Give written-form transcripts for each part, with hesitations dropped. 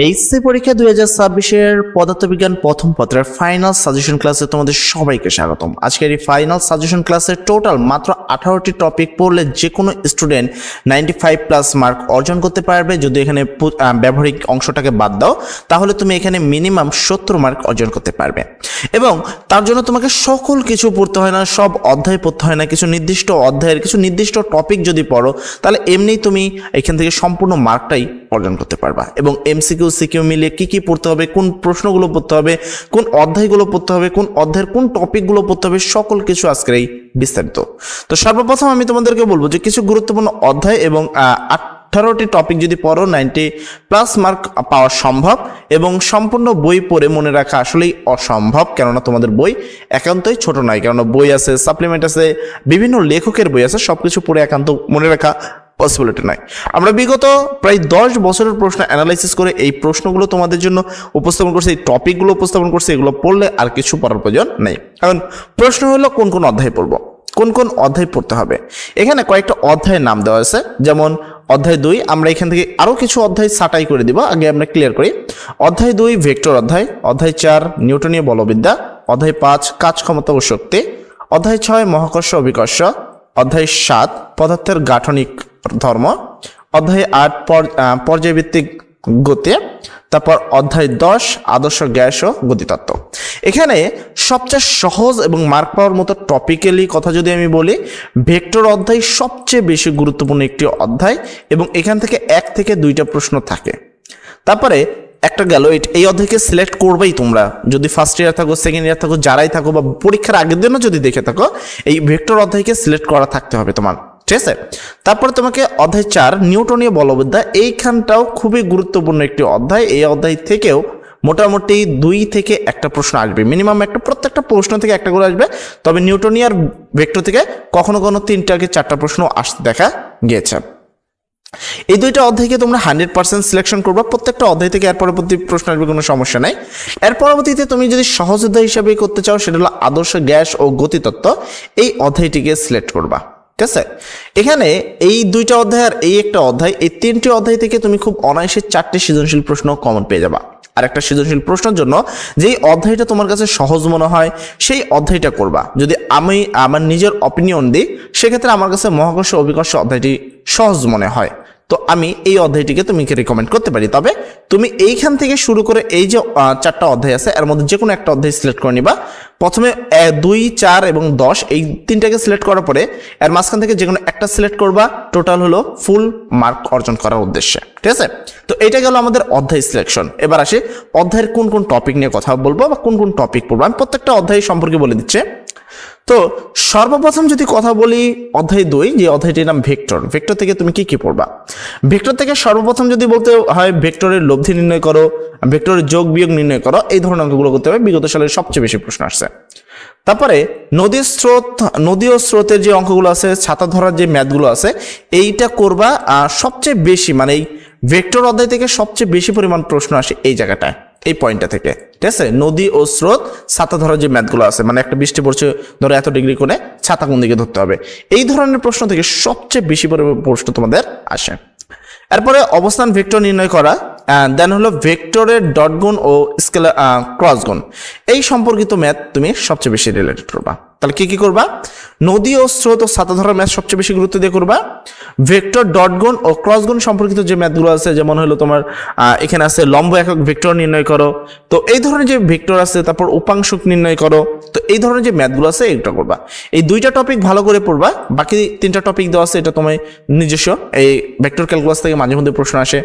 HSC পরীক্ষা 2026-এর পদার্থবিজ্ঞান প্রথম পত্রের ফাইনাল সাজেশন ক্লাসে তোমাদের সবাইকে স্বাগতম। আজকের এই ফাইনাল সাজেশন ক্লাসে টোটাল মাত্র 18টি টপিক পড়লে যে কোনো স্টুডেন্ট 95+ মার্ক অর্জন করতে পারবে। যদি এখানে ব্যবহারিক অংশটাকে বাদ দাও তাহলে তুমি এখানে মিনিমাম 70 মার্ক অর্জন করতে পারবে। এবং তার জন্য তোমাকে সকল কিছু পড়তে হয় না, সব অধ্যায় পড়তে হয় না, কিছু নির্দিষ্ট অধ্যায়ের কিছু নির্দিষ্ট টপিক যদি পড়ো তাহলে এমনিই তুমি এখান থেকে সম্পূর্ণ মার্কটাই অর্জন করতে পারবা। এবং এমসিকিউ সিকিউ মিলিয়ে কি কি পড়তে হবে, কোন প্রশ্নগুলো পড়তে হবে, কোন অধ্যায়গুলো পড়তে হবে, কোন অধ্যায়ের কোন টপিকগুলো পড়তে হবে, সকল কিছু আজকের এই বিস্তারিত। তো সর্বপ্রথম আমি তোমাদেরকে বলবো যে কিছু গুরুত্বপূর্ণ অধ্যায় এবং 18টি টপিক যদি পড়ো 90+ মার্ক পাওয়া সম্ভব। এবং সম্পূর্ণ বই পড়ে মনে রাখা আসলেই অসম্ভব, কেননা তোমাদের বই একান্তই ছোট নয়, কেননা বই আছে, সাপ্লিমেন্ট আছে, বিভিন্ন লেখকের বই আছে, সবকিছু পড়ে একান্ত মনে রাখা পসিবিলিটি নাই। আমরা বিগত প্রায় 10 বছরের প্রশ্ন অ্যানালাইসিস করে এই প্রশ্নগুলো তোমাদের জন্য উপস্থাপন করছি, এই টপিকগুলো উপস্থাপন করছি। এগুলো পড়লে আর কিছু পড়ার প্রয়োজন নেই। এখন প্রশ্ন হলো কোন কোন অধ্যায় পড়বো, কোন কোন অধ্যায় পড়তে হবে। এখানে কয়েকটা অধ্যায়ের নাম দেওয়া আছে, যেমন অধ্যায় 2। আমরা এখান থেকে আরও কিছু অধ্যায় ছাঁটাই করে দিব, আগে আমরা ক্লিয়ার করি। অধ্যায় 2 ভেক্টর অধ্যায়, অধ্যায় 4 নিউটনীয় বলবিদ্যা, অধ্যায় 5 কাজ ক্ষমতা ও শক্তি, অধ্যায় 6 মহাকর্ষ অভিকর্ষ, অধ্যায় 7 পদার্থের গাঠনিক ধর্ম, অধ্যায় 8 পর্যায়ভিত্তিক গতি, তারপর অধ্যায় 10 আদর্শ গ্যাস ও গতিতত্ত্ব। এখানে সবচেয়ে সহজ এবং মার্ক পাওয়ার মতো টপিক্যালি কথা যদি আমি বলি, ভেক্টর অধ্যায় সবচেয়ে বেশি গুরুত্বপূর্ণ একটি অধ্যায় এবং এখান থেকে 1 থেকে 2টা প্রশ্ন থাকে। তারপরে একটা গেল, এই অধ্যায়কে সিলেক্ট করবেই তোমরা, যদি ফার্স্ট ইয়ার থাকো, সেকেন্ড ইয়ার থাকো, যারাই থাকো, বা পরীক্ষার আগের দিনও যদি দেখে থাকো, এই ভেক্টর অধ্যায়কে সিলেক্ট করা থাকতে হবে তোমার, ঠিক আছে। তারপরে তোমাকে অধ্যায় 4 নিউটনীয় বলবিদ্যা, এইখানটাও খুবই গুরুত্বপূর্ণ একটি অধ্যায়। এই অধ্যায় থেকেও মোটামুটি 2 থেকে 1টা প্রশ্ন আসবে, মিনিমাম একটা, প্রত্যেকটা প্রশ্ন থেকে একটা করে আসবে। তবে নিউটনিয়ার ভেক্টর থেকে কখনো কখনো 3টা 4টা প্রশ্ন আসতে দেখা গিয়েছে। এই 2টা অধ্যায়কে তোমরা 100% সিলেকশন করবা, প্রত্যেকটা অধ্যায় থেকে এর পরবর্তী প্রশ্ন আসবে, কোনো সমস্যা নাই। এর পরবর্তীতে তুমি যদি সহজ অধ্যায় হিসাবে করতে চাও, সেটা হলো আদর্শ গ্যাস ও গতিতত্ত্ব, এই অধ্যায়টিকে সিলেক্ট করবা, ঠিক আছে। এখানে এই 2টা অধ্যায় আর এই একটা অধ্যায়, এই 3টি অধ্যায় থেকে তুমি খুব অনায়াসে 4টি সৃজনশীল প্রশ্ন কমন পেয়ে যাবা। আর একটা সৃজনশীল প্রশ্নের জন্য যেই অধ্যায়টা তোমার কাছে সহজ মনে হয় সেই অধ্যায়টা করবা। যদি আমি আমার নিজের অপিনিয়ন দিই, সেক্ষেত্রে আমার কাছে মহাকর্ষ অভিকর্ষ অধ্যায়টি সহজ মনে হয়, তো আমি এই অধ্যায়টিকে তুমিকে রেকমেন্ড করতে পারি। তবে তুমি এইখান থেকে শুরু করে এই যে 4টা অধ্যায় আছে, এর মধ্যে যে কোনো একটা অধ্যায় সিলেক্ট করে নিবা। প্রথমে 2, 4 এবং 10 এই 3টাকে সিলেক্ট করার পরে এর মাঝখান থেকে যে কোনো একটা সিলেক্ট করবা, টোটাল হলো ফুল মার্ক অর্জন করার উদ্দেশ্যে, ঠিক আছে। তো এটা গেল আমাদের অধ্যায় সিলেকশন। এবার আসি অধ্যায়ের কোন কোন টপিক নিয়ে কথা বলবো বা কোন কোন টপিক পড়বো, আমি প্রত্যেকটা অধ্যায় সম্পর্কে বলে দিচ্ছি। তো সর্বপ্রথম যদি কথা বলি অধ্যায় 2, যে অধ্যায়টির নাম ভেক্টর। ভেক্টর থেকে তুমি কি কি পড়বা? ভেক্টর থেকে সর্বপ্রথম যদি বলতে হয়, ভেক্টরের লব্ধি নির্ণয় করো, ভেক্টরের যোগ বিয়োগ নির্ণয় করো, এই ধরনের অঙ্কগুলো করতে হবে। বিগত সালের সবচেয়ে বেশি প্রশ্ন আসছে। তারপরে নদী ও স্রোতের যে অঙ্কগুলো আছে, ছাতা ধরার যে ম্যাথগুলো আছে, এইটা করবা। সবচেয়ে বেশি মানে এই ভেক্টর অধ্যায় থেকে সবচেয়ে বেশি পরিমাণ প্রশ্ন আসে এই জায়গাটায়, এই পয়েন্টটা থেকে, ঠিক আছে। নদী ও স্রোত, ছাতা ধরার যে ম্যাথগুলো আছে, মানে একটা বৃষ্টি পড়ছে, ধরো এত ডিগ্রি করে, ছাতা কোন দিকে ধরতে হবে, এই ধরনের প্রশ্ন থেকে সবচেয়ে বেশি পরিমাণ প্রশ্ন তোমাদের আসে। এরপরে অবস্থান ভেক্টর নির্ণয় করা, দেন হলো ভেক্টরের ডট গুণ ও স্কেলার ক্রস গুণ, এই সম্পর্কিত ম্যাথ তুমি সবচেয়ে বেশি রিলেটেড করবা। তাহলে কি কি করবা? নদী ও স্রোত ও ছাতা ধরার ম্যাথ সবচেয়ে বেশি গুরুত্ব দিয়ে করবা। ভেক্টর ডট গুণ ও ক্রস গুণ সম্পর্কিত যে ম্যাথগুলো আছে, যেমন হলো তোমার এখানে আছে লম্ব একক ভেক্টর নির্ণয় করো, তো এই ধরনের যে ভেক্টর আছে, তারপর উপাংশক নির্ণয় করো, তো এই ধরনের যে ম্যাথগুলো আছে এইটা করবা। এই 2টা টপিক ভালো করে পড়বা। বাকি 3টা টপিক দেওয়া আছে, এটা তোমার নিজস্ব। এই ভেক্টর ক্যালকুলাস থেকে মাঝে মধ্যে প্রশ্ন আসে,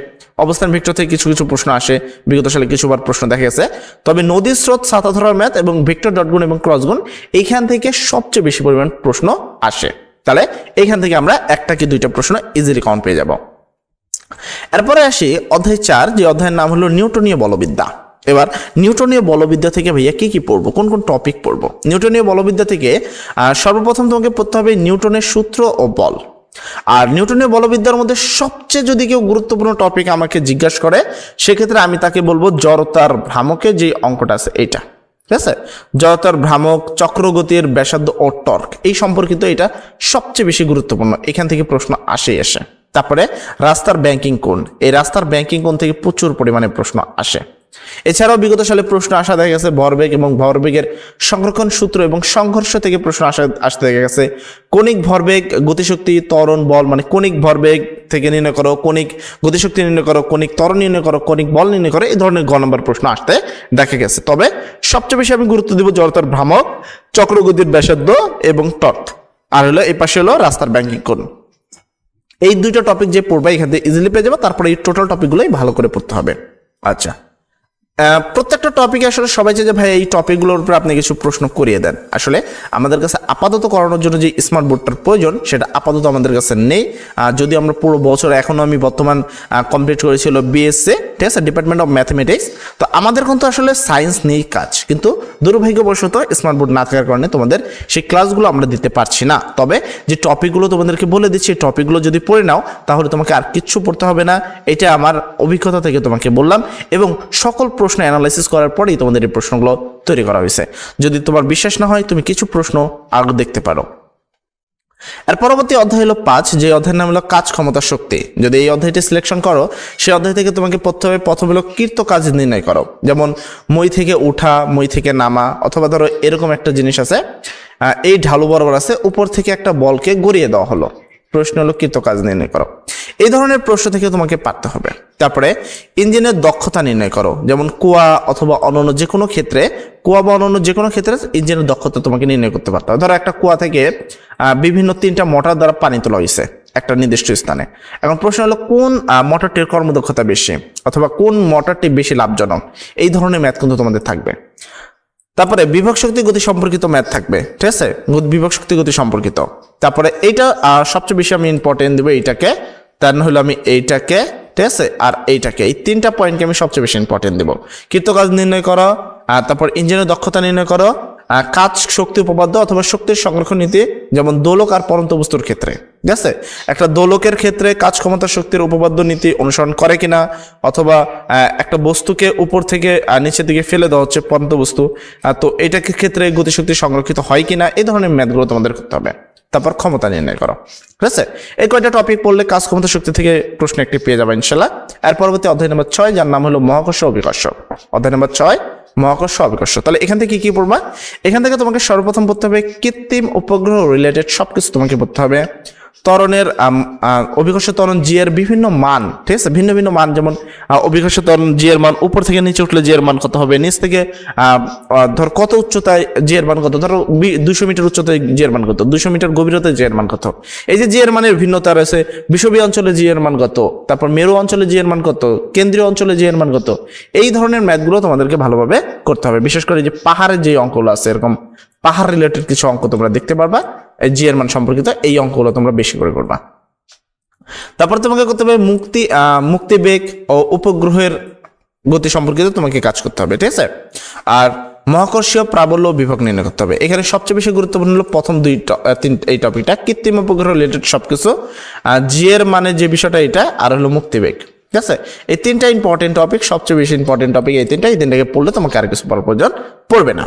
অবস্থান ভেক্টর থেকে কিছু কিছু প্রশ্ন আসে, বিগত সালে কিছুবার প্রশ্ন দেখা গেছে। তবে নদী স্রোত ছাতা ধরার ম্যাথ এবং ভেক্টর ডট গুণ এবং ক্রস গুণ, এইখান থেকে সবচেয়ে বেশি পরিমাণ প্রশ্ন আসে। তাহলে এইখান থেকে আমরা 1টা কি 2টা প্রশ্ন ইজিলি কমন পেয়ে যাব। এরপরে আসি অধ্যায় 4, যে অধ্যায়ের নাম হলো নিউটনীয় বলবিদ্যা। এবার নিউটনীয় বলবিদ্যা থেকে ভাইয়া কি কি পড়বো, কোন কোন টপিক পড়বো? নিউটনীয় বলবিদ্যা থেকে সর্বপ্রথম তোমাকে পড়তে হবে নিউটনের সূত্র ও বল। আর নিউটনীয় বলবিদ্যার মধ্যে সবচেয়ে যদি কেউ গুরুত্বপূর্ণ টপিক আমাকে জিজ্ঞাসা করে, সেক্ষেত্রে আমি তাকে বলবো জড়তার ভ্রামকে যে অঙ্কটা আছে এইটা, ঠিক আছে। জড়তার ভ্রামক, চক্রগতির ব্যাসার্ধ ও টর্ক, এই সম্পর্কিত এটা সবচেয়ে বেশি গুরুত্বপূর্ণ, এখান থেকে প্রশ্ন আসে। তারপরে রাস্তার ব্যাংকিং কোণ, এই রাস্তার ব্যাংকিং কোণ থেকে প্রচুর পরিমাণে প্রশ্ন আসে। এছাড়াও বিগত সালে প্রশ্ন আসা দেখা গেছে ভরবেগ এবং ভরবেগের সংরক্ষণ সূত্র এবং সংঘর্ষ থেকে প্রশ্ন আসতে দেখা গেছে। কণিক ভরবেগ, গতিশক্তি, ত্বরণ, বল, মানে কণিক ভরবেগ থেকে নির্ণয় করো, কণিক গতিশক্তি নির্ণয় করো, কণিক ত্বরণ নির্ণয় করো, কণিক বল নির্ণয় করো, এই ধরনের গ নম্বর প্রশ্ন আসতে দেখা গেছে। তবে সবচেয়ে বেশি আমি গুরুত্ব দিব জড়তার ভ্রামক, চক্রগতির ব্যাসার্ধ এবং টর্ক, আর হলো এই পাশে হলো রাস্তার ব্যাংকিং কোণ। এই দুইটা টপিক যে পড়বা এখান থেকে ইজিলি পেয়ে যাবে, তারপরে এই টোটাল টপিকগুলোই ভালো করে পড়তে হবে। আচ্ছা, প্রত্যেকটা টপিকে আসলে সবাই চাই যে ভাই এই টপিকগুলোর উপর আপনি কিছু প্রশ্ন করিয়ে দেন। আসলে আমাদের কাছে আপাতত করানোর জন্য যে স্মার্ট বোর্ডটার প্রয়োজন সেটা আপাতত আমাদের কাছে নেই। যদি আমরা পুরো বছর, এখনো আমি বর্তমান কমপ্লিট করেছিল বিএসসি, ঠিক আছে, ডিপার্টমেন্ট অফ ম্যাথমেটিক্স। তো আমাদের কিন্তু আসলে সায়েন্স নিয়েই কাজ, কিন্তু দুর্ভাগ্যবশত স্মার্ট বোর্ড না থাকার কারণে তোমাদের সেই ক্লাসগুলো আমরা দিতে পারছি না। তবে যে টপিকগুলো তোমাদেরকে বলে দিচ্ছি, এই টপিকগুলো যদি পড়ে নাও তাহলে তোমাকে আর কিচ্ছু পড়তে হবে না। এটা আমার অভিজ্ঞতা থেকে তোমাকে বললাম, এবং সকল প্রশ্ন অ্যানালাইসিস করার পরেই তোমাদের এই প্রশ্নগুলো তৈরি করা হয়েছে। যদি তোমার বিশ্বাস না হয় তুমি কিছু প্রশ্ন আগে দেখতে পারো। আর পরবর্তী অধ্যায় হলো 5, যে অধ্যায়ের নাম হলো কাজ, ক্ষমতা, শক্তি। যদি এই অধ্যায়টি সিলেকশন করো, সেই অধ্যায় থেকে তোমাকে প্রথম হলো কৃত কাজ নির্ণয় করো। যেমন মই থেকে উঠা, মই থেকে নামা, অথবা ধরো এরকম একটা জিনিস আছে, এই ঢালু বরাবর আছে, উপর থেকে একটা বলকে গড়িয়ে দেওয়া হলো, প্রশ্ন হলো কৃত কাজ নির্ণয় করো। এই ধরনের প্রশ্ন থেকে তোমাকে পারতে হবে। তারপরে ইঞ্জিনের দক্ষতা নির্ণয় করো, যেমন কুয়া অথবা অন্যান্য যে কোনো ক্ষেত্রে, কুয়া বা অন্যান্য যে কোনো ক্ষেত্রে ইঞ্জিনের দক্ষতা তোমাকে নির্ণয় করতে পারতে হবে। ধরো একটা কুয়া থেকে বিভিন্ন 3টা মোটর দ্বারা পানি তোলা হয়েছে একটা নির্দিষ্ট স্থানে। এখন প্রশ্ন হলো কোন মোটরটির কর্মদক্ষতা বেশি, অথবা কোন মোটরটি বেশি লাভজনক। এই ধরনের ম্যাথ কিন্তু তোমাদের থাকবে। তারপরে বিভব শক্তি গতি সম্পর্কিত ম্যাথ থাকবে, ঠিক আছে, বিভব শক্তি গতি সম্পর্কিত। তারপরে এইটা সবচেয়ে বেশি আমি ইম্পর্টেন্ট দেবো এইটাকে, তার হলো আমি এইটাকে, ঠিক আছে, আর এইটাকে, এই 3টা পয়েন্টকে আমি সবচেয়ে বেশি ইম্পর্টেন্ট দেবো। কৃত কাজ নির্ণয় করো, তারপর ইঞ্জিনের দক্ষতা নির্ণয় করো, কাজ, শক্তি উপপাদ্য অথবা শক্তির সংরক্ষণ নীতি, যেমন দোলক আর পরন্ত বস্তুর ক্ষেত্রে, ঠিক আছে, একটা দোলকের ক্ষেত্রে কাজ, ক্ষমতা, শক্তির উপপাদ্য নীতি অনুসরণ করে কিনা, অথবা একটা বস্তুকে উপর থেকে নিচের দিকে ফেলে দেওয়া হচ্ছে পরন্ত বস্তু, তো এটাকে ক্ষেত্রে গতিশক্তি সংরক্ষিত হয় কিনা, এই ধরনের ম্যাথগুলো তোমাদের করতে হবে। তারপর ক্ষমতা নির্ণয় করো, ঠিক আছে। এই কয়টা টপিক পড়লে কাজ, ক্ষমতা, শক্তি থেকে প্রশ্ন একটি পেয়ে যাবে ইনশাল্লাহ। আর পরবর্তী অধ্যায় নম্বর 6, যার নাম হলো মহাকর্ষ অভিকর্ষ। অধ্যায় নম্বর 6, মহাকর্ষ অভিকর্ষ। তাহলে এখান থেকে কি পড়বা? এখান থেকে তোমাকে সর্বপ্রথম পড়তে হবে কৃত্রিম উপগ্রহ রিলেটেড সবকিছু তোমাকে পড়তে হবে। ত্বরণের অভিকর্ষ ত্বরণ জি এর বিভিন্ন মান, ঠিক আছে, ভিন্ন ভিন্ন মান, যেমন অভিকর্ষ ত্বরণ জি এর মান উপর থেকে নিচে উঠলে জি এর মান কত হবে, নিচ থেকে ধর কত উচ্চতায় জি এর মান কত, ধরো 200 মিটার উচ্চতায় জি এর মান কত, 200 মিটার গভীরতায় জি এর মান কত। এই যে জি এর মানের ভিন্নতা রয়েছে, বিষুবীয় অঞ্চলে জি এর মান কত, তারপর মেরু অঞ্চলে জি এর মান কত, কেন্দ্রীয় অঞ্চলে জি এর মান কত, এই ধরনের ম্যাথগুলো তোমাদেরকে ভালোভাবে করতে হবে। বিশেষ করে যে পাহাড়ের যে অঙ্কগুলো আছে, এরকম পাহাড় রিলেটেড কিছু অঙ্ক তোমরা দেখতে পারবা, জি এর মান সম্পর্কিত এই অঙ্কগুলো তোমরা বেশি করে করবা। তারপর তোমাকে করতে হবে মুক্তিবেগ ও উপগ্রহের গতি সম্পর্কিত তোমাকে কাজ করতে হবে, ঠিক আছে। আর মহাকর্ষীয় প্রাবল্য বিভব নির্ণয় করতে হবে। এখানে সবচেয়ে বেশি গুরুত্বপূর্ণ হলো প্রথম এই টপিকটা, কৃত্রিম উপগ্রহ রিলেটেড সবকিছু, জি এর মানে যে বিষয়টা এটা, আর হলো মুক্তিবেগ, ঠিক আছে। এই 3টা ইম্পর্টেন্ট টপিক, সবচেয়ে বেশি ইম্পর্টেন্ট টপিক এই 3টাকে পড়লে তোমাকে আর কিছু পড়ার প্রয়োজন পড়বে না।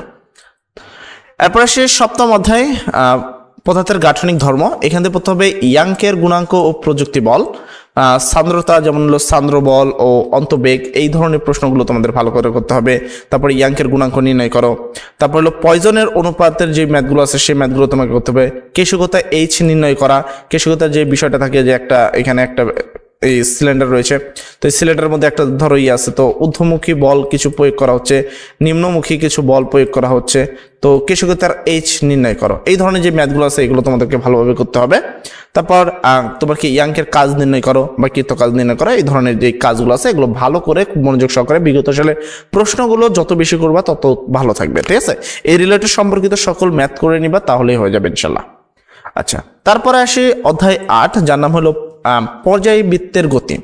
এরপর আসে 7ম অধ্যায়, পদার্থের গাঠনিক ধর্ম। এখান থেকে পড়তে হবে ইয়াংকের গুণাঙ্ক ও প্রযুক্তি বল, সান্দ্রতা, যেমন হলো সান্দ্র বল ও অন্তবেগ, এই ধরনের প্রশ্নগুলো তোমাদের ভালো করে করতে হবে। তারপরে ইয়াংকের গুণাঙ্ক নির্ণয় করো। তারপর হলো পয়জনের অনুপাতের যে ম্যাথগুলো আছে সেই ম্যাথগুলো তোমাকে করতে হবে। কেশিকতা এইচ নির্ণয় করা, কেশিকতার যে বিষয়টা থাকে যে একটা এখানে একটা এই সিলিন্ডার রয়েছে, তো এই সিলিন্ডারের মধ্যে একটা ধরো আছে, তো ঊর্ধ্বমুখী বল কিছু প্রয়োগ করা হচ্ছে, নিম্নমুখী কিছু বল প্রয়োগ করা হচ্ছে, তো কেশিকতার এইচ নির্ণয় করো। এই ধরনের যে ম্যাথগুলো আছে এগুলো তোমাদেরকে ভালোভাবে করতে হবে। তারপর তোমার কি ইয়াংকের কাজ নির্ণয় করো বা কৃত কাজ নির্ণয় করো, এই ধরনের যে কাজগুলো আছে এগুলো ভালো করে মনোযোগ সহকারে বিগত সালে প্রশ্নগুলো যত বেশি করবা তত ভালো থাকবে, ঠিক আছে। এই রিলেটেড সম্পর্কিত সকল ম্যাথ করে নিবা, তাহলেই হয়ে যাবে ইনশাল্লাহ। আচ্ছা, তারপরে আসি অধ্যায় 8, যার নাম হলো পর্যায়বৃত্তের গতি।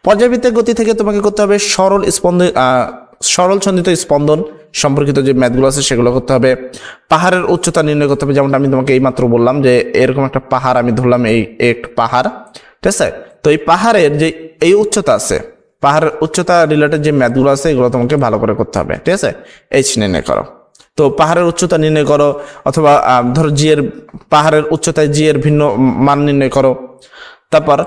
পর্যায়বৃত্তের গতি থেকে তোমাকে করতে হবে সরল ছন্দিত স্পন্দন সম্পর্কিত যে ম্যাথগুলো আছে সেগুলো করতে হবে। পাহাড়ের উচ্চতা নির্ণয় করতে হবে, যেমনটা আমি তোমাকে এইমাত্র বললাম যে এরকম একটা পাহাড় আমি ধরলাম, এই একটা পাহাড়, ঠিক আছে। তো এই পাহাড়ের যে এই উচ্চতা আছে, পাহাড়ের উচ্চতা রিলেটেড যে ম্যাথগুলো আছে এগুলো তোমাকে ভালো করে করতে হবে, ঠিক আছে। এইচ নির্ণয় করো, তো পাহাড়ের উচ্চতা নির্ণয় করো, অথবা ধরো জি এর পাহাড়ের উচ্চতায় জি এর ভিন্ন মান নির্ণয় করো। তারপর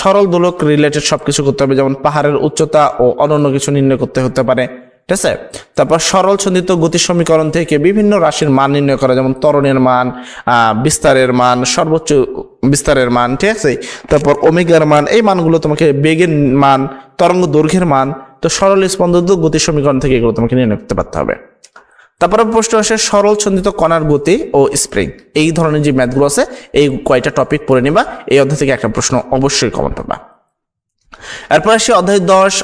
সরল দোলক রিলেটেড সবকিছু করতে হবে, যেমন পাহাড়ের উচ্চতা ও অন্যান্য কিছু নির্ণয় করতে হতে পারে, ঠিক আছে। তারপর সরল ছন্দিত গতি সমীকরণ থেকে বিভিন্ন রাশির মান নির্ণয় করা, যেমন ত্বরণের মান, বিস্তারের মান, সর্বোচ্চ বিস্তারের মান, ঠিক আছে। তারপর ওমেগার মান, এই মানগুলো তোমাকে বেগের মান, তরঙ্গ দৈর্ঘ্যের মান, তো সরল স্পন্দিত গতি সমীকরণ থেকে এগুলো তোমাকে নির্ণয় করতে পারতে হবে। তারপরে প্রশ্ন আসে সরল ছন্দিত কণার গতি ও স্প্রিং, এই ধরনের যে ম্যাথগুলো আছে এই কয়টা টপিক পড়ে নিবা, এই অধ্যায় থেকে একটা প্রশ্ন অবশ্যই কমন পাবা। এরপর আসি অধ্যায় 10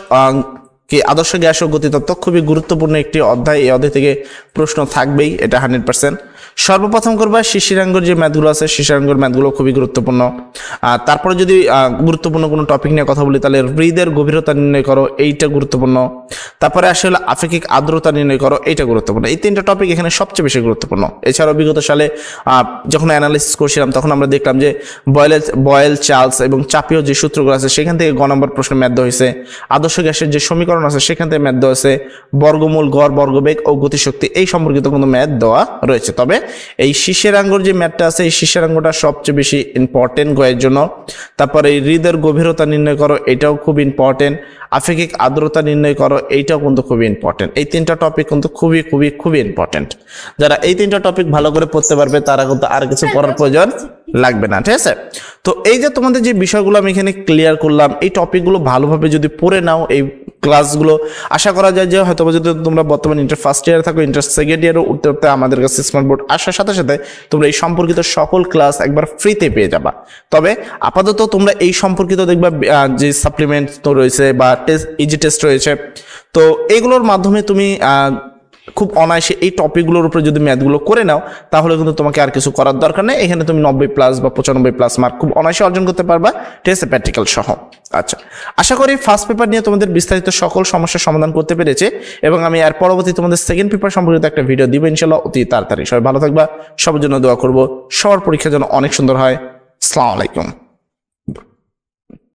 কি আদর্শ গ্যাস ও গতিতত্ত্ব, খুবই গুরুত্বপূর্ণ একটি অধ্যায়, এই অধ্যায় থেকে প্রশ্ন থাকবেই, এটা 100%। সর্বপ্রথম করবা শিশিরাঙ্গর যে ম্যাথগুলো আছে, শিশিরাঙ্গর ম্যাথগুলো খুবই গুরুত্বপূর্ণ। তারপরে যদি গুরুত্বপূর্ণ কোনো টপিক নিয়ে কথা বলি তাহলে হৃদের গভীরতা নির্ণয় করো, এইটা গুরুত্বপূর্ণ। তারপরে আসে হলো আপেক্ষিক আর্দ্রতা নির্ণয় করো, এইটা গুরুত্বপূর্ণ। এই তিনটা টপিক এখানে সবচেয়ে বেশি গুরুত্বপূর্ণ। এছাড়াও বিগত সালে যখন অ্যানালিসিস করছিলাম তখন আমরা দেখলাম যে বয়েল চার্লস এবং চাপীয় যে সূত্রগুলো আছে সেখান থেকে গ নম্বর প্রশ্ন ম্যাথ দেওয়া হয়েছে। আদর্শ গ্যাসের যে সমীকরণ আছে সেখান থেকে ম্যাথ দেওয়া আছে। বর্গমূল, গড়, বর্গবেগ ও গতিশক্তি এই সম্পর্কিত কোনো ম্যাথ দেওয়া রয়েছে। তবে এই শিশিরাঙ্গর যে ম্যাথটা আছে এই শিশিরাঙ্গটা সবচেয়ে বেশি ইম্পর্টেন্ট গয়ের জন্য। তারপরে এই হৃদের গভীরতা নির্ণয় করো, এটাও খুব ইম্পর্টেন্ট। আপেক্ষিক আর্দ্রতা নির্ণয় করো, এইটাও কিন্তু খুবই ইম্পর্টেন্ট। এই তিনটা টপিক কিন্তু খুবই খুবই খুবই ইম্পর্টেন্ট। যারা এই তিনটা টপিক ভালো করে পড়তে পারবে তারা কিন্তু আর কিছু পড়ার প্রয়োজন লাগবে না, ঠিক আছে। তো এই যে তোমাদের যে বিষয়গুলো আমি এখানে ক্লিয়ার করলাম, এই টপিকগুলো ভালোভাবে যদি পড়ে নাও এই ক্লাসগুলো, আশা করা যায় যে হয়তো যদি তোমরা বর্তমানে ইন্টার ফার্স্ট ইয়ারে থাকো, ইন্টার সেকেন্ড ইয়ারও উঠতে উঠতে আমাদের কাছে স্মার্ট বোর্ড আসার সাথে সাথে তোমরা এই সম্পর্কিত সকল ক্লাস একবার ফ্রিতে পেয়ে যাবা। তবে আপাতত তোমরা এই সম্পর্কিত দেখবা যে সাপ্লিমেন্ট তো রয়েছে বা ইজি টেস্ট রয়েছে, তো এইগুলোর মাধ্যমে তুমি খুব অনায়াসে এই টপিকগুলোর উপরে যদি ম্যাথগুলো করে নাও তাহলে কিন্তু তোমাকে আর কিছু করার দরকার নেই। এখানে তুমি 90+ বা 95+ মার্ক খুব অনায়াসে অর্জন করতে পারবা, টেস্ট প্র্যাকটিক্যাল সহ। আচ্ছা, আশা করি ফার্স্ট পেপার নিয়ে তোমাদের বিস্তারিত সকল সমস্যার সমাধান করতে পেরেছে এবং আমি এর পরবর্তী তোমাদের সেকেন্ড পেপার সম্পর্কিত একটা ভিডিও দিব ইনশাআল্লাহ অতি তাড়াতাড়ি। সবাই ভালো থাকবা, সবার জন্য দোয়া করবো, সবার পরীক্ষার জন্য অনেক সুন্দর হয়। আসসালামু আলাইকুম।